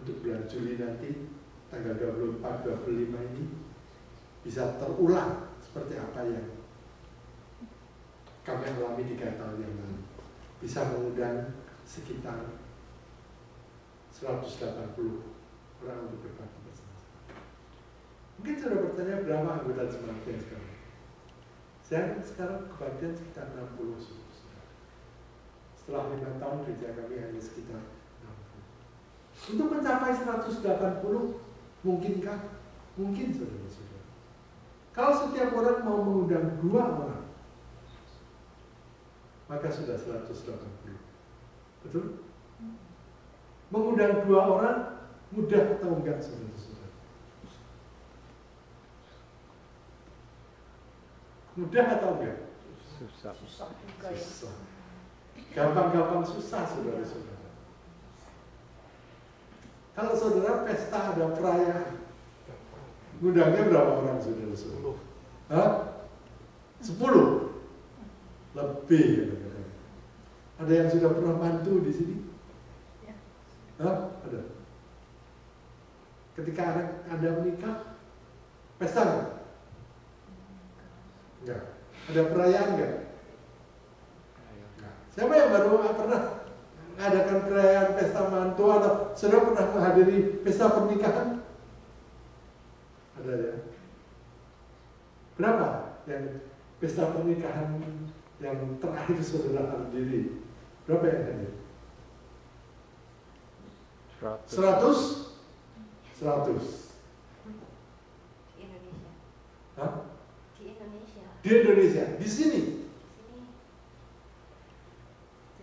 untuk bulan Juli nanti tanggal 24-25 ini bisa terulang seperti apa yang kami alami 3 tahun yang lalu. Bisa mengundang sekitar 180 orang untuk berbagi bersama. Mungkin sudah bertanya berapa anggota jemaat yang sekarang? Saya sekarang kebagian sekitar 60 saudara. Setelah 5 tahun gereja kami hanya sekitar 60. Untuk mencapai 180, mungkinkah? Mungkin saudara-saudara. Kalau setiap orang mau mengundang 2 orang, maka sudah 180. Betul? Mengundang 2 orang mudah atau enggak saudara-saudara? Mudah atau enggak? Susah. Susah juga ya. Susah. Gampang-gampang susah saudara-saudara. Kalau saudara pesta ada perayaan, ngundangnya berapa orang saudara-saudara? Hah? 10? Lebih. Ada yang sudah pernah mantu di sini? Ya. Hah? Ada. Ketika Anda menikah, pesta nggak? Enggak. Ada perayaan nggak? Enggak. Siapa yang baru pernah mengadakan perayaan pesta mantu atau saudara pernah menghadiri pesta pernikahan? Ada ya? Berapa yang pesta pernikahan yang terakhir saudara hadiri? Berapa yang hadir? 100? 100. Di Indonesia. Hah? Di Indonesia. Di Indonesia, di sini Sini.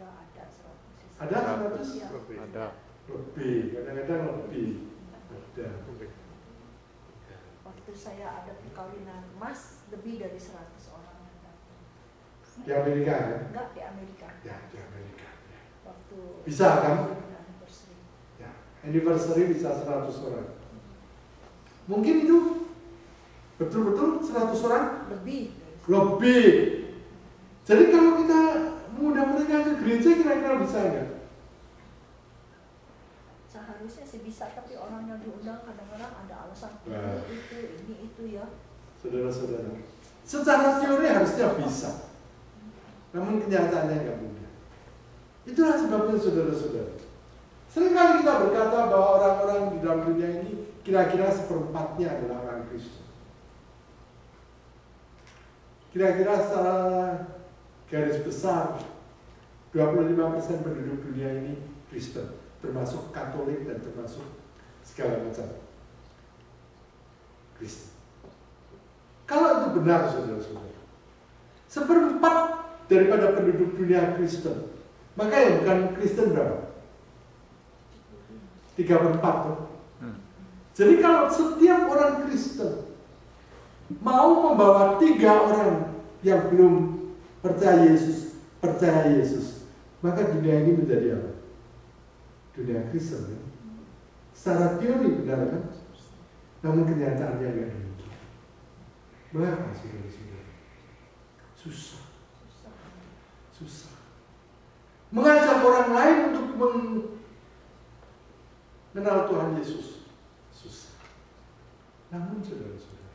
Ya ada 100. ada 100? Ya. Ada. Lebih, kadang-kadang lebih. Ada. Waktu saya ada perkawinan emas, lebih dari 100 orang yang datang. Di Amerika ya? Enggak, di Amerika. Ya, di Amerika. Waktu Bisa kan? anniversary. Ya, anniversary bisa 100 orang. Mungkin itu betul-betul 100 orang? Lebih. Lebih. Jadi kalau kita mengundang mereka ke gereja kira-kira bisa nggak? Seharusnya sih bisa, tapi orang yang diundang kadang-kadang ada alasan Nah. ini itu ya. Saudara-saudara, secara teori harusnya bisa, namun kenyataannya nggak mudah. Itulah sebabnya saudara-saudara. Seringkali kita berkata bahwa orang-orang di dalam dunia ini kira-kira 1/4 adalah orang Kristen. Kira-kira secara garis besar 25% penduduk dunia ini Kristen, termasuk Katolik dan termasuk segala macam Kristen. Kalau itu benar saudara-saudara, 1/4 daripada penduduk dunia Kristen, maka yang bukan Kristen berapa? 3/4 tuh. Jadi kalau setiap orang Kristen mau membawa 3 orang yang belum percaya Yesus, maka dunia ini menjadi apa? Dunia Kristen kan? Secara teori benar kan? Namun kenyataannya nggak demikian. Mengapa saudara-saudara? Susah. Mengajak orang lain untuk mengenal Tuhan Yesus susah. Namun saudara-saudara,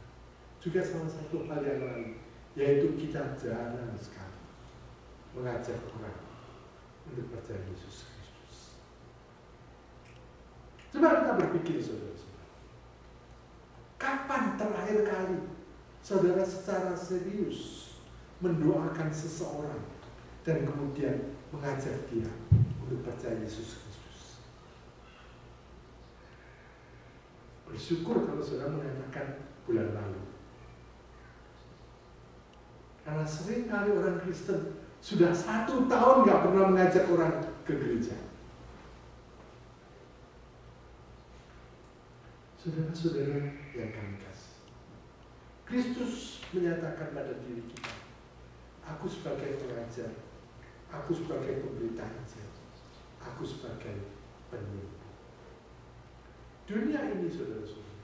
juga salah satu hal yang lain, yaitu kita jarang sekali mengajak orang untuk percaya Yesus Kristus. Coba kita berpikir saudara-saudara, kapan terakhir kali saudara secara serius mendoakan seseorang dan kemudian mengajak dia untuk percaya Yesus Kristus? Bersyukur kalau saudara mengatakan bulan lalu. Karena sering kali orang Kristen sudah 1 tahun nggak pernah mengajak orang ke gereja. Saudara-saudara yang kami kasih, Kristus menyatakan pada diri kita, aku sebagai pengajar, aku sebagai pemberita Injil, aku sebagai penyembuh. Dunia ini saudara-saudara,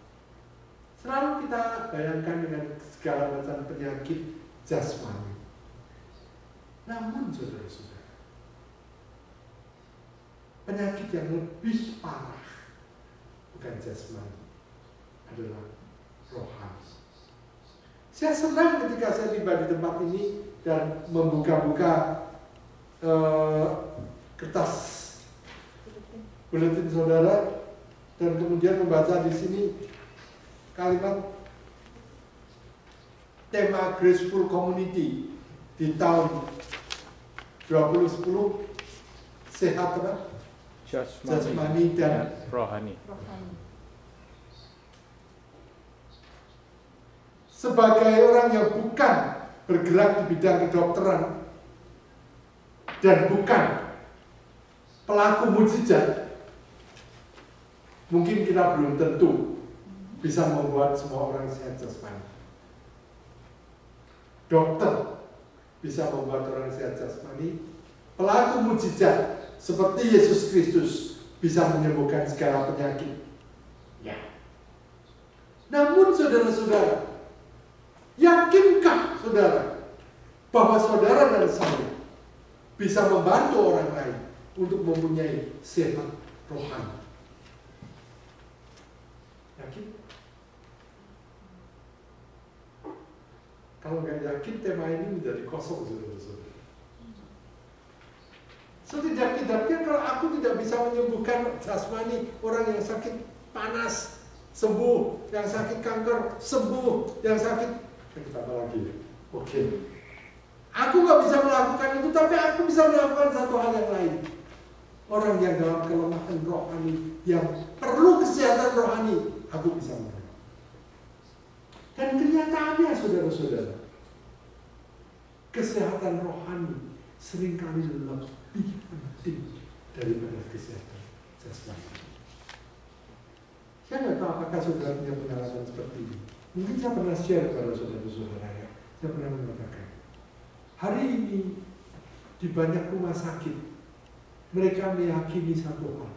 selalu kita bayangkan dengan segala macam penyakit jasmani. Namun saudara-saudara, penyakit yang lebih parah bukan jasmani, adalah rohani. Saya senang ketika saya tiba di tempat ini dan membuka-buka kertas buletin saudara dan kemudian membaca di sini kalimat tema Graceful Community di tahun 2010, sehat apa? Jasmani dan rohani. Sebagai orang yang bukan bergerak di bidang kedokteran dan bukan pelaku mukjizat, mungkin kita belum tentu bisa membuat semua orang sehat jasmani. Dokter bisa membuat orang sehat jasmani. Pelaku mukjizat seperti Yesus Kristus bisa menyembuhkan segala penyakit. Ya. Namun saudara-saudara, yakinkah saudara bahwa saudara dan saya bisa membantu orang lain untuk mempunyai sehat rohani? Yakin? Kalau nggak yakin, tema ini menjadi kosong, saudara-saudara. Setidak-tidaknya kalau aku tidak bisa menyembuhkan jasmani orang yang sakit panas sembuh, yang sakit kanker sembuh, yang sakit apa lagi? Oke. Aku nggak bisa melakukan itu, tapi aku bisa melakukan satu hal yang lain. Orang yang dalam kelemahan rohani, yang perlu kesehatan rohani, aku bisa melakukan. Dan kenyataannya saudara-saudara, kesehatan rohani seringkali lebih penting daripada kesehatan jasmani. Saya nggak tahu apakah saudara punya pengalaman seperti ini. Mungkin saya pernah share kepada saudara-saudara ya. Saya pernah mengatakan, hari ini di banyak rumah sakit mereka meyakini satu hal.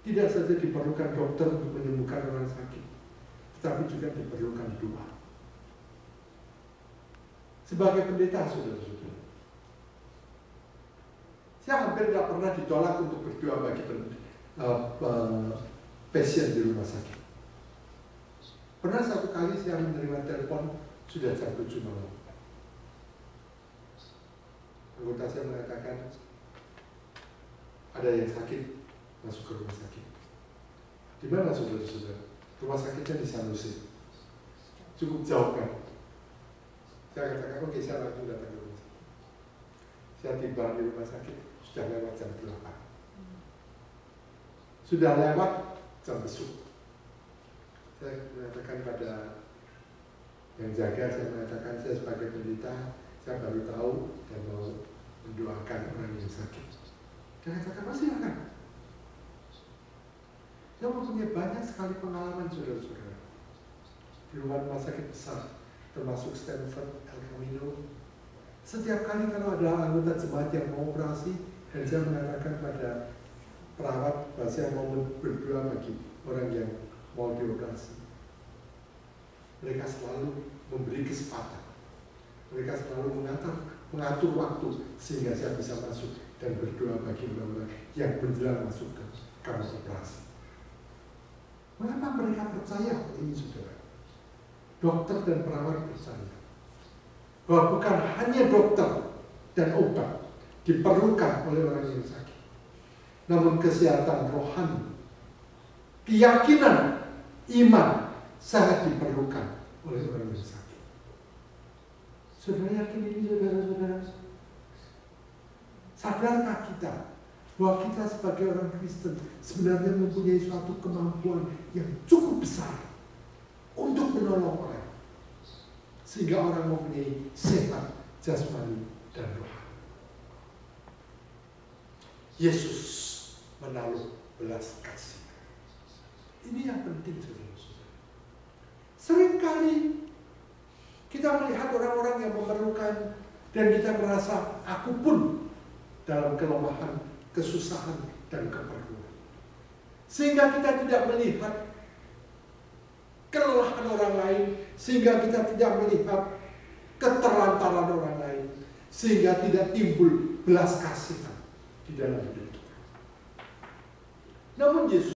Tidak saja diperlukan dokter untuk menyembuhkan orang sakit, tetapi juga diperlukan doa. Sebagai pendeta, saudara-saudara, saya hampir tidak pernah ditolak untuk berdoa bagi pasien di rumah sakit. Pernah satu kali saya menerima telepon sudah jam 7 malam. Anggota saya mengatakan ada yang sakit masuk ke rumah sakit. Di mana saudara-saudara? Rumah sakitnya di San Jose. Cukup jauh kan? Saya katakan oke, saya langsung datang ke rumah sakit. Saya tiba di rumah sakit sudah lewat jam 8. Sudah lewat jam besuk. Saya mengatakan pada yang jaga, saya mengatakan saya sebagai pendeta, saya baru tahu dan mau mendoakan orang yang sakit. Dia katakan, masih silakan. Saya mempunyai banyak sekali pengalaman saudara-saudara di rumah sakit besar, termasuk Stanford, El Camino. Setiap kali kalau ada anggota jemaat yang mau operasi, dan saya mengatakan pada perawat bahwa saya mau berdoa bagi orang yang mau dioperasi. Mereka selalu memberi kesempatan. Mereka selalu mengatur waktu sehingga saya bisa masuk dan berdoa bagi orang-orang yang menjelang masuk ke kamar operasi. Mengapa mereka percaya ini, saudara? Dokter dan perawat percaya bahwa bukan hanya dokter dan obat diperlukan oleh orang yang sakit, namun kesehatan rohani, keyakinan, iman sangat diperlukan oleh orang yang sakit. Saudara yakin ini, saudara-saudara? Sadarkah kita bahwa kita sebagai orang Kristen sebenarnya mempunyai suatu kemampuan yang cukup besar untuk menolong orang, sehingga orang mempunyai sehat jasmani dan rohani. Yesus menaruh belas kasih. Ini yang penting, saudara-saudara. Seringkali kita melihat orang-orang yang memerlukan dan kita merasa aku pun dalam kelemahan, kesusahan, dan keperluan. Sehingga kita tidak melihat kelelahan orang lain, sehingga kita tidak melihat keterlantaran orang lain, sehingga tidak timbul belas kasihan di dalam hidup kita. Namun Yesus